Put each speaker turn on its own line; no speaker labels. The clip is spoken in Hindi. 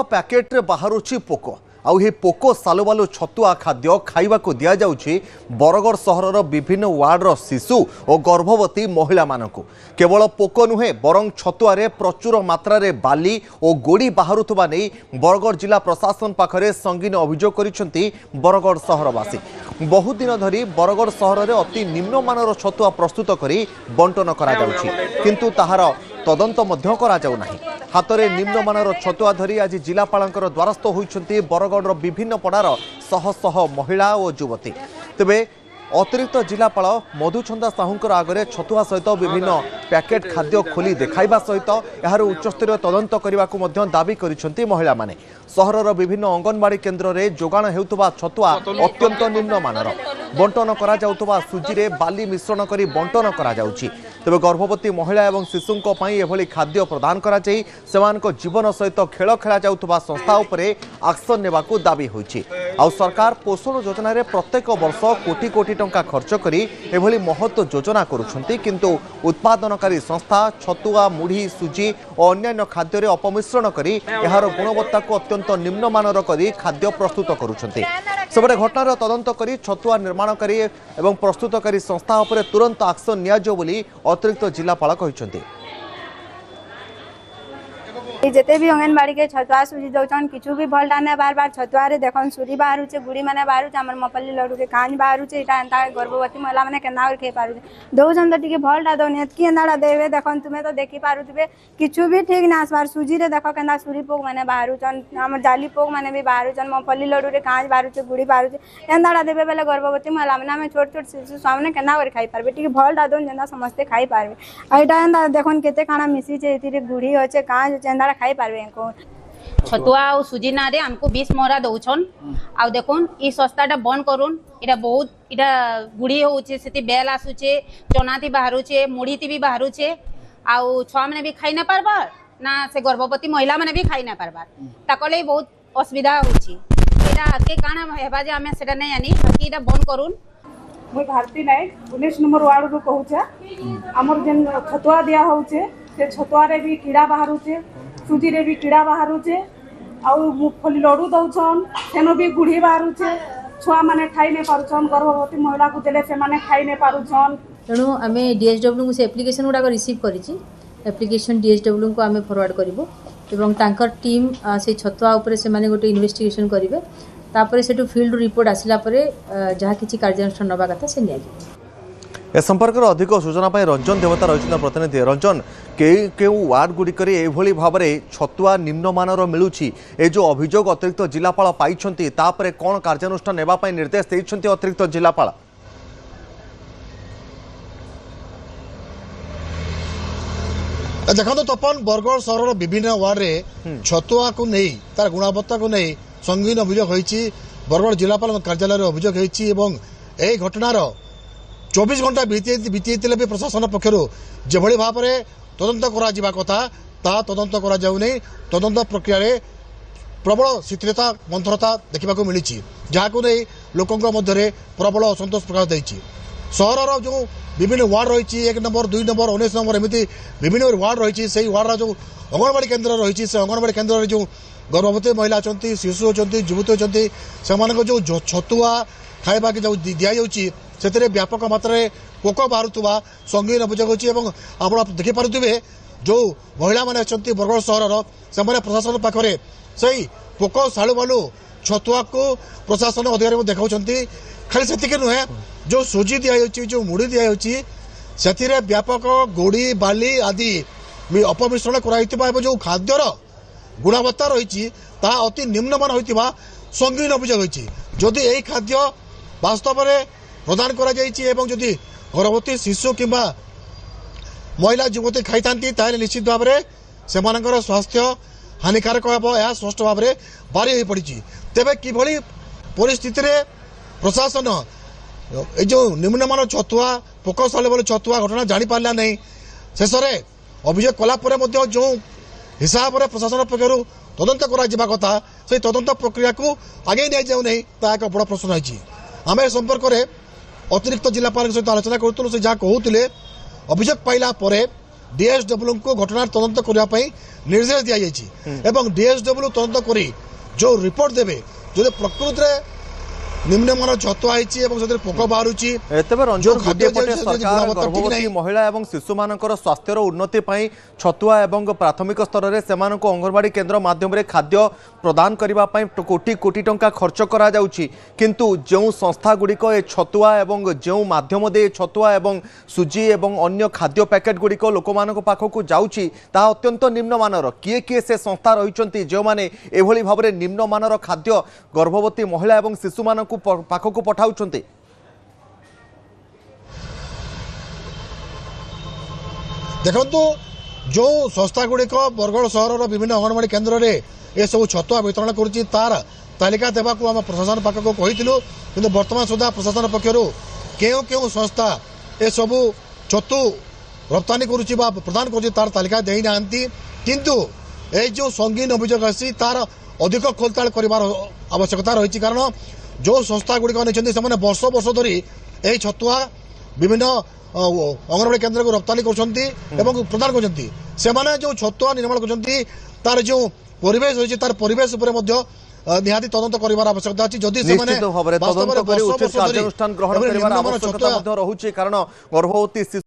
पैकेट्रे बाहरुछि पोको आउ हे पोको सालुबालु छतुआ खाद्य खाइबा को दिया जाउछि बरगड़ सहरर विभिन्न वार्डर शिशु और गर्भवती महिला मानकु। केवल पोको नुहे बरं छतुआरे प्रचुर मात्रा रे बाली और गोड़ी बाहरुथबा नै बरगड़ जिला प्रशासन पाखरे संगीन अभियोग करिसेंती बरगड़ सहरवासी। बहु दिन धरी बरगड़ सहर में अति निम्नमानर छतुआ प्रस्तुत करी बंटन करा जाउछि, किंतु ताहार तदंत मध्य करा जाउ नाही। हातरे निम्नमानर छतुआ धरी आज जिलापालंकर द्वारस्थ होइछंती बरगड़ विभिन्न पड़ार शह शह महिला और युवती। तेबे अतिरिक्त जिलापाल मधुछंदा साहूंकर आगरे छतुआ सहित विभिन्न पैकेट खाद्य खोली देखाइबा सहित यार उच्चस्तरीय तदंत करने को दाबी करिसेंती महिला माने। सहरर विभिन्न अंगनवाड़ी केन्द्र में जोगाण हेउतबा छतुआ अत्यंत निम्नमानर, बंटन करा जाउतबा सुजीरे बाली मिश्रण करी बंटन करा जाउछि। तेबे गर्भवती महिला एवं शिशुंको पई एभली खाद्य प्रदान करा जाई सेमानको जीवन सहित खेल खेला जाउतबा संस्था उपरे एक्शन नेबाकू दाबी होइछि। आ सरकार पोषण योजना रे प्रत्येक वर्ष कोटी कोटी टंका खर्च करी एभली महत्व योजना करुछंती, किंतु उत्पादनकारी संस्था छतुआ मुढ़ी सुजी और अन्यान्य खाद्य रे अपमिश्रण करी एहार गुणवत्ता को अत्यंत निम्नमानर करी खाद्य प्रस्तुत करुछंती। सेबडे घटनार तदंत करी छतुआ निर्माणकारी एवं प्रस्तुतकारी संस्था उपरे तुरंत एक्शन नियाजो बोली अतिरिक्त जिलापाल कहिसेंती।
जिते भी अंगनवाड़ी के छतुआ सुजी दौन किचु भी भलटा ना बार बार छतुआ रे देखन सुरी बाहरुचे गुड़ी माने बाहरुचे हमर मपल्ली लड्डू के कांज बाहरुचे इटा एंता गर्भवती महिला माने केना और खे पारुचे दौजन तो टिके भलटा दौनी एतकी एंदाडा देबे देखन तुमे तो देखि पारुतबे किचु भी ठीक ना आसबार सुजी रे देखो केना सुरी पोक माने बाहरुचन हमर जाली पोक माने भी बाहरुचन मपल्ली लड्डू रे कांज बाहरुचे गुड़ी बाहरुचे एंदाडा देबे बेले गर्भवती महिला माने में छोट छोट शिशु सामने केना और खाई पारबे टिके भलटा दौन जेना समस्त खाई पारबे आइटा एंदा देखन केते खाना मिसी छे इतिरे गुड़ी होचे कांज होचे एंदाडा खाई पारबे को
छतुआ और सुजी ना रे हमको 20 मोहरा दउछन आ देखुन ई सस्ताटा बंद करूँ इटा बहुत इटा गुड़ी होचे सेति बेल आसुचे चनाती बाहरुचे मुढ़ीती भी बाहरुचे आउ छुआ माने भी खाई ना पारबार ना से गर्भवती महिला माने भी खाई ना पारबार ताकले बहुत असुविधा होची। एटा आके काना हेबा जे हमें सेटा नै आनी बाकी इटा बंद करूँ।
मुई भारती नायक 19 नंबर वार्ड रो कहूचा हमर जेन छतुआ दिया होचे से छतुआ रे भी कीड़ा बाहरुचे सुजी रे भी कीड़ा बाहरुचे आउ मुफली लड्डू दौछन सेनो भी गुड़ी बाहरुचे छुआ माने खाई नै पारुछन गर्भवती महिला को देले से माने खाई नै पारुछन।
तेणु आमे डीएसडब्ल्यू को से एप्लिकेशन गुडा रिसीव करिछि एप्लिकेशन डीएसडब्ल्यू को आमे फॉरवर्ड करिवो एवं तांकर टीम से छतुआ ऊपर से माने गोटे इन्वेस्टिगेशन करिवे तापर सेटू फील्ड रिपोर्ट आसिला परे जहा किछि कार्यानुष्ठान नबा कथा से निया
ए संपर्क अधिक सूचना रंजन देवता रही प्रतिनिधि। रंजन के वार्ड गुड़िक भाव में छतुआ निम्नमानर मिलूची ए जो अभियोग अतिरिक्त जिलापाल पाई तापर कौन कार्यानुष्ठान नेबापी निर्देश देइछंती अतिरिक्त जिलापाल?
देखो तपन बरगड़ सहर विभिन्न वार्ड में छतुआ को नहीं तार गुणवत्ता को नहीं संगीन अभियोग होइछि। बरगड़ जिलापाल कार्यालय अभियोग होइछि एवं एही घटनार 24 घंटा बीती भी प्रशासन पक्षर जो भाव में तदंत करा कथा ता तदंत करा जाउ नहीं। तदंत प्रक्रिया रे प्रबल शिथिलता मंथरता देखा मिली जहाँ नहीं लोकों मध्य प्रबल असंतोष प्रकाश देछि। सहरर जो विभिन्न वार्ड रही 1 नंबर 2 नंबर 19 नंबर एमती विभिन्न वार्ड रही से वार्ड जो अंगनवाड़ी केन्द्र रही से अंगनवाड़ी केन्द्र जो गर्भवती महिला अच्छा शिशु अच्छा युवती अच्छा से जो छतुआ खाइबा के जो दि जाऊँगी से व्यापक मात्रा पोक बाहरुवा संगीन अभियोग होची। आप देखिपे जो महिला मैंने अच्छा बरगड़ सहर से प्रशासन पाखे से पोक सालु बालू छतुआ को प्रशासन अधिकारी देखा खाली से नुहे जो सुजी दि जो मुड़ी दि से व्यापक गोड़ी बाली आदि अपमिश्रण कर जो खाद्यर गुणवत्ता रही अति निम्नमान होता संगीन अभियोग होती। जदि यही खाद्य वास्तव में प्रदान करा जदि गर्भवती शिशु किंबा महिला युवती खाई था निश्चित भाव में से स्वास्थ्य हानिकारक यह स्पष्ट भाव में बारी हो पड़ी। तेरे किभली परिस्थिति रे प्रशासन ये जो निम्नमान छतुआ पोक सालु छतुआ घटना जानी पारा नहीं शेष में अभियोग कलापर जो हिसाब से प्रशासन पक्षर तदंत करा कथा से तदंत प्रक्रिया को आगे नहीं जाऊ नहीं एक बड़ प्रश्न है। आम ए संपर्क में अतिरिक्त जिलापाल सहित आलोचना करूँ से जहाँ कहते अभियोग पाइला डीएसडब्ल्यू को घटनार तदंत करने निर्देश दिया जाइए एवं डीएसडब्ल्यू तदंत करी जो रिपोर्ट देवे जो प्रकृत में निम्नमान छतुआ पोक बाहर
तेज रंजन गोटे पटे सरकार गर्भवती महिला और शिशु मान स्वास्थ्यर उन्नति छतुआ और प्राथमिक स्तर में से अंगनवाड़ी केन्द्र माध्यम खाद्य प्रदान करने कोटी कोटी टंका खर्च करा किंतु जो संस्था गुड़िक ए छतुआ और जो माध्यम दे छतुआ और सुजी और अन्य खाद्य पैकेट गुड़िक लोक पाखक जाऊँगी अत्यंत निम्नमानर किए किए से संस्था रही जो मैंने एभली भाव में निम्नमानर खाद्य गर्भवती महिला और शिशु मान पाखक पठाउछन्ते।
देखो जो संस्था गुड़िक बरगढ़ सहर विभिन्न अंगनवाड़ी केन्द्र में ये सब छतुआ वितरण करुच्ची तार तालिका देवाक आम प्रशासन पाखक कहीलु कि बर्तमान सुधा प्रशासन पक्षर केउ केउ संस्था ये सब छतु रप्तानी करुच्ची प्रदान करुच्ची तार तालिका दे ना किंतु ये जो संगीन अभियोग आसी तार अधिक खोलताड़ कर आवश्यकता रही कारण जो संस्था गुड़िक नहीं वर्ष वर्ष धरी यही छतुआ विभिन्न अंगनवाड़ी केन्द्र को रप्तानी कर प्रदान कर जो छतुआ निर्माण कर तार जो परिवेश रही तार परिवेश निहाती तदंत कर आवश्यकता अच्छी जदि
निश्चित भाव में तदंत कर उचित कार्यानुष्ठान ग्रहण करने आवश्यकता रहुछि कारण गर्भवती